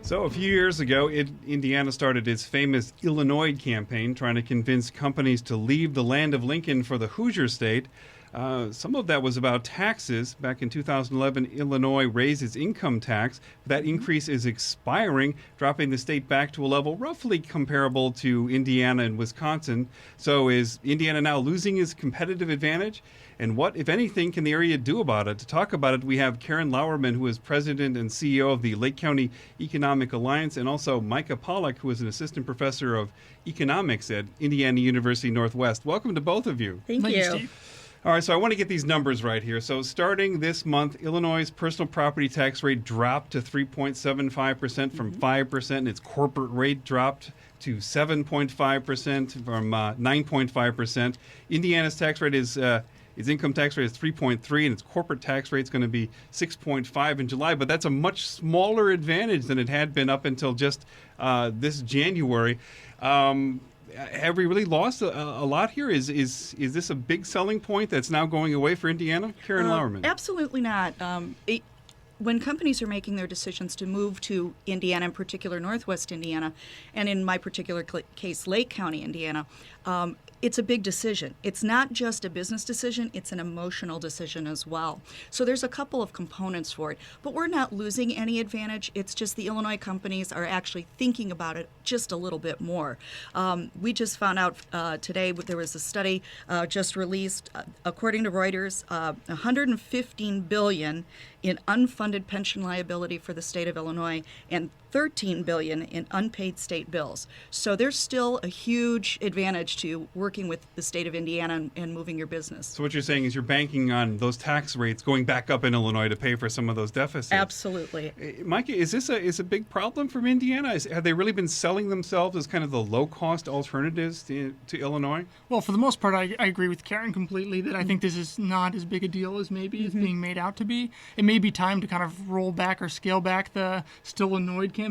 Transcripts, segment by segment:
So a few years ago, Indiana started its famous Illinois campaign, trying to convince companies to leave the land of Lincoln for the Hoosier state. Some of that was about taxes. Back in 2011, Illinois raised its income tax. That increase is expiring, dropping the state back to a level roughly comparable to Indiana and Wisconsin. So is Indiana now losing its competitive advantage? And what, if anything, can the area do about it? To talk about it, we have Karen Lauerman, who is president and CEO of the Lake County Economic Alliance, and also Micah Pollak, who is an assistant professor of economics at Indiana University Northwest. Welcome to both of you. Thank you. Steve. All right, so I want to get these numbers right here. So starting this month, Illinois' personal property tax rate dropped to 3.75% from 5%, and its corporate rate dropped to 7.5% from 9.5%. Indiana's tax rate is its income tax rate is 3.3, and its corporate tax rate is going to be 6.5 in July. But that's a much smaller advantage than it had been up until just this January. Have we really lost a lot here? Is this a big selling point that's now going away for Indiana? Karen Lauerman. Absolutely not. When companies are making their decisions to move to Indiana, in particular Northwest Indiana, and in my particular case, Lake County, Indiana, it's a big decision. It's not just a business decision, it's an emotional decision as well. So there's a couple of components for it. But we're not losing any advantage. It's just the Illinois companies are actually thinking about it just a little bit more. We just found out today there was a study just released, according to Reuters, $115 billion in unfunded pension liability for the state of Illinois and $13 billion in unpaid state bills. So there's still a huge advantage to working with the state of Indiana and moving your business. So what you're saying is you're banking on those tax rates going back up in Illinois to pay for some of those deficits. Absolutely. Micah, is this a big problem from Indiana? Have they really been selling themselves as kind of the low-cost alternatives to Illinois? Well, for the most part, I agree with Karen completely that I think this is not as big a deal as maybe it's being made out to be. It may be time to kind of roll back or scale back the Still Annoyed campaign.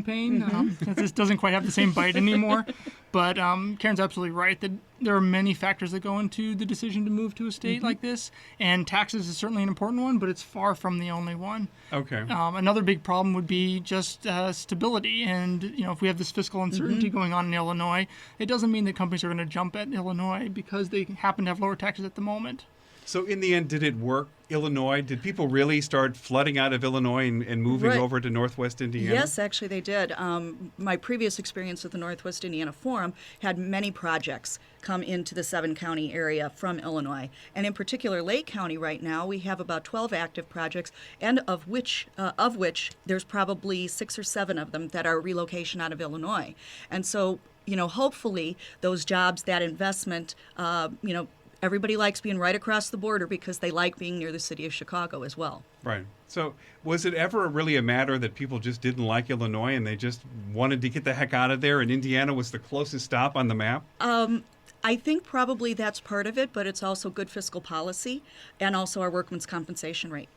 This doesn't quite have the same bite anymore. But Karen's absolutely right that there are many factors that go into the decision to move to a state like this, and taxes is certainly an important one, but it's far from the only one. Okay. Another big problem would be just stability, and if we have this fiscal uncertainty going on in Illinois, it doesn't mean that companies are going to jump at Illinois because they happen to have lower taxes at the moment. So in the end, did it work? Illinois, did people really start flooding out of Illinois and moving over to Northwest Indiana? Yes, actually they did. My previous experience with the Northwest Indiana Forum had many projects come into the 7-county area from Illinois. And in particular, Lake County right now, we have about 12 active projects, and of which there's probably 6 or 7 of them that are relocation out of Illinois. And so, hopefully those jobs, that investment, everybody likes being right across the border because they like being near the city of Chicago as well. Right. So was it ever really a matter that people just didn't like Illinois and they just wanted to get the heck out of there, and Indiana was the closest stop on the map? I think probably that's part of it, but it's also good fiscal policy, and also our workman's compensation rate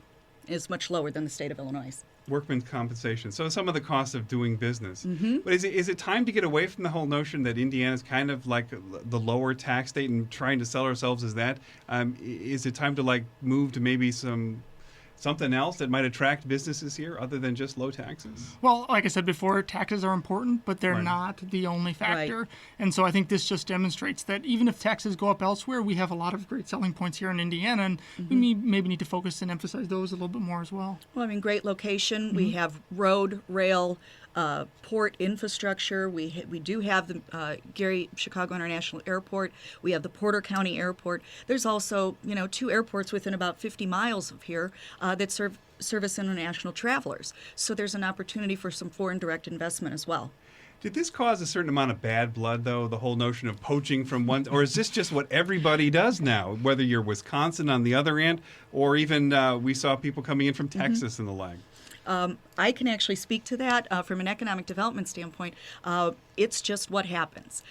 is much lower than the state of Illinois. Workman's compensation. So some of the costs of doing business. But is it time to get away from the whole notion that Indiana is kind of like the lower tax state and trying to sell ourselves as that? Is it time to move to maybe something else that might attract businesses here other than just low taxes? Well, like I said before, taxes are important, but they're not the only factor. Right. And so I think this just demonstrates that even if taxes go up elsewhere, we have a lot of great selling points here in Indiana, and we maybe need to focus and emphasize those a little bit more as well. Well, great location. We have road, rail, port infrastructure. We do have the Chicago International Airport. We have the Porter County Airport. There's also, 2 airports within about 50 miles of here that service international travelers. So there's an opportunity for some foreign direct investment as well. Did this cause a certain amount of bad blood, though, the whole notion of poaching from one, or is this just what everybody does now, whether you're Wisconsin on the other end, or even we saw people coming in from Texas and the like? I can actually speak to that from an economic development standpoint. It's just what happens.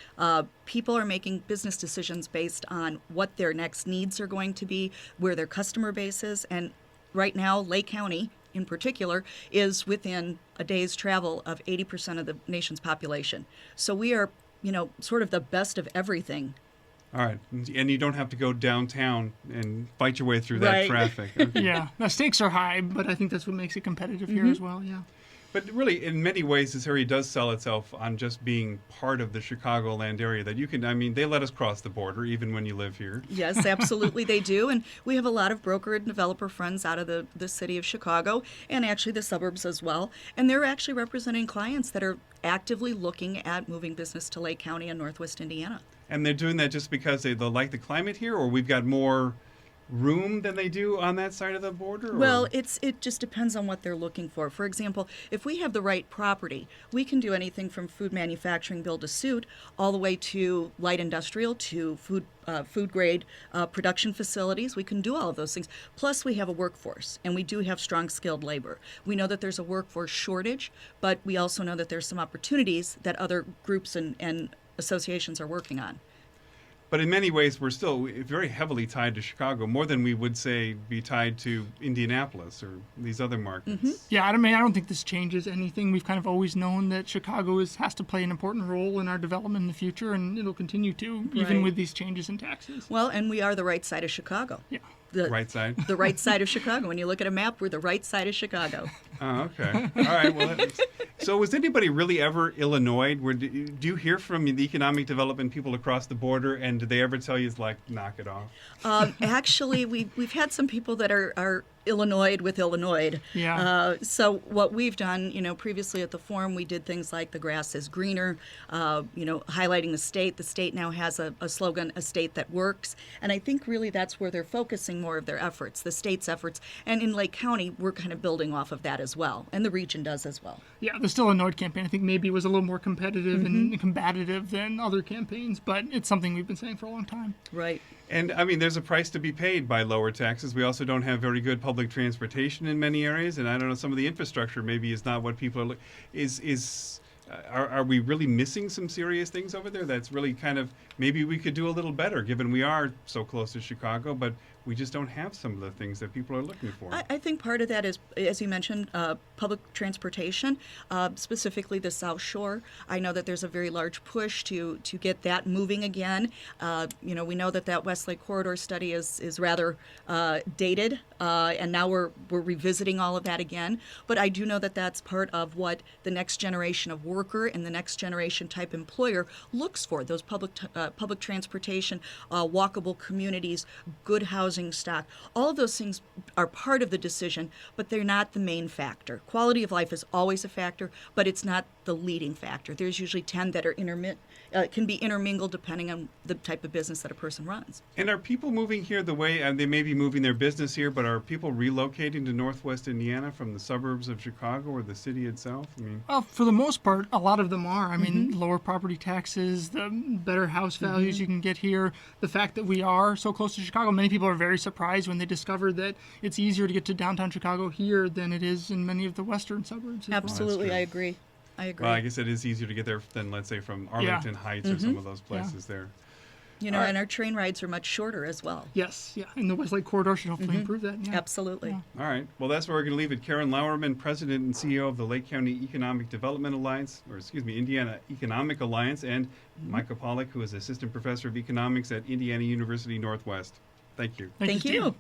People are making business decisions based on what their next needs are going to be, where their customer base is, and right now, Lake County, in particular, is within a day's travel of 80% of the nation's population. So we are, sort of the best of everything. All right. And you don't have to go downtown and fight your way through that traffic. Okay. Yeah. The stakes are high, but I think that's what makes it competitive here as well, yeah. But really, in many ways, this area does sell itself on just being part of the Chicagoland area. That you can, I mean, they let us cross the border even when you live here. Yes, absolutely they do. And we have a lot of broker and developer friends out of the city of Chicago and actually the suburbs as well. And they're actually representing clients that are actively looking at moving business to Lake County and Northwest Indiana. And they're doing that just because they like the climate here, or we've got more room than they do on that side of the border? Or? Well, it just depends on what they're looking for. For example, if we have the right property, we can do anything from food manufacturing, build to suit, all the way to light industrial, to food grade production facilities. We can do all of those things. Plus, we have a workforce, and we do have strong skilled labor. We know that there's a workforce shortage, but we also know that there's some opportunities that other groups and associations are working on. But in many ways, we're still very heavily tied to Chicago, more than we would say be tied to Indianapolis or these other markets. Mm-hmm. Yeah, I mean, I don't think this changes anything. We've kind of always known that Chicago has to play an important role in our development in the future, and it'll continue to, even Right. with these changes in taxes. Well, and we are the right side of Chicago. Yeah. The Right side? The right side of Chicago. When you look at a map, we're the right side of Chicago. Oh, okay. All right. Well, so was anybody really ever Illinois? Do you hear from the economic development people across the border, and do they ever tell you, it's like, knock it off? Actually, we've had some people that are Illinois with Illinois. Yeah. So what we've done, previously at the forum, we did things like the grass is greener, highlighting the state. The state now has a slogan, a state that works. And I think really that's where they're focusing more of their efforts, the state's efforts. And in Lake County, we're kind of building off of that as well. And the region does as well. Yeah, the Still Annoyed campaign, I think maybe was a little more competitive and combative than other campaigns, but it's something we've been saying for a long time. Right. And I mean, there's a price to be paid by lower taxes. We also don't have very good public transportation in many areas, and I don't know, some of the infrastructure maybe is not what people are. Are we really missing some serious things over there? That's really kind of, maybe we could do a little better, given we are so close to Chicago, but we just don't have some of the things that people are looking for. I think part of that is, as you mentioned, public transportation, specifically the South Shore. I know that there's a very large push to get that moving again. We know that Westlake Corridor study is rather dated, and now we're revisiting all of that again. But I do know that that's part of what the next generation of worker and the next generation type employer looks for, those public transportation, walkable communities, good housing stock. All of those things are part of the decision, but they're not the main factor. Quality of life is always a factor, but it's not the leading factor. There's usually 10 that are can be intermingled depending on the type of business that a person runs. And are people moving here the way, and they may be moving their business here, but are people relocating to Northwest Indiana from the suburbs of Chicago or the city itself? I mean, Well, for the most part, a lot of them are. I mean, lower property taxes, the better house values you can get here, the fact that we are so close to Chicago. Many people are very surprised when they discover that it's easier to get to downtown Chicago here than it is in many of the western suburbs. as well. Absolutely, true. I agree. well, I guess it is easier to get there than, let's say, from Arlington Heights or some of those places there. And our train rides are much shorter as well. Yes, yeah, and the Westlake Corridor should hopefully improve that. Yeah. Absolutely. Yeah. All right. Well, that's where we're going to leave it. Karen Lauerman, President and CEO of the Lake County Economic Development Alliance, Indiana Economic Alliance, and Micah Pollak, who is Assistant Professor of Economics at Indiana University Northwest. Thank you. Thank you.